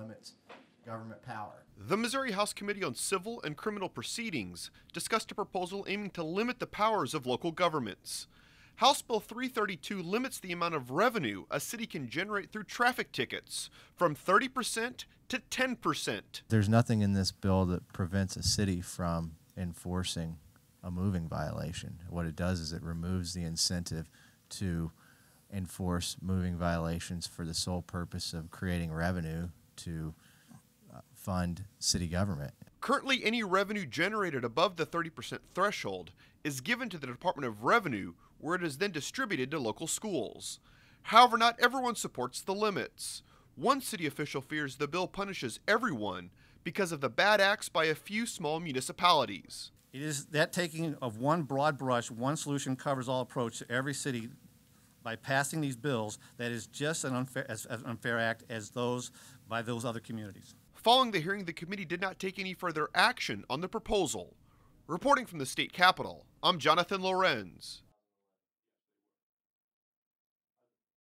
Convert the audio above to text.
limits government power. The Missouri House Committee on Civil and Criminal Proceedings discussed a proposal aiming to limit the powers of local governments. House Bill 332 limits the amount of revenue a city can generate through traffic tickets from 30% to 10%. There's nothing in this bill that prevents a city from enforcing a moving violation. What it does is it removes the incentive to enforce moving violations for the sole purpose of creating revenue to fund city government. Currently, any revenue generated above the 30% threshold is given to the Department of Revenue, where it is then distributed to local schools. However, not everyone supports the limits. One city official fears the bill punishes everyone because of the bad acts by a few small municipalities. It is that taking of one broad brush, one solution covers all approach to every city by passing these bills that is just as unfair act as those by those other communities. Following the hearing, the committee did not take any further action on the proposal. Reporting from the state capitol, I'm Jonathan Lorenz.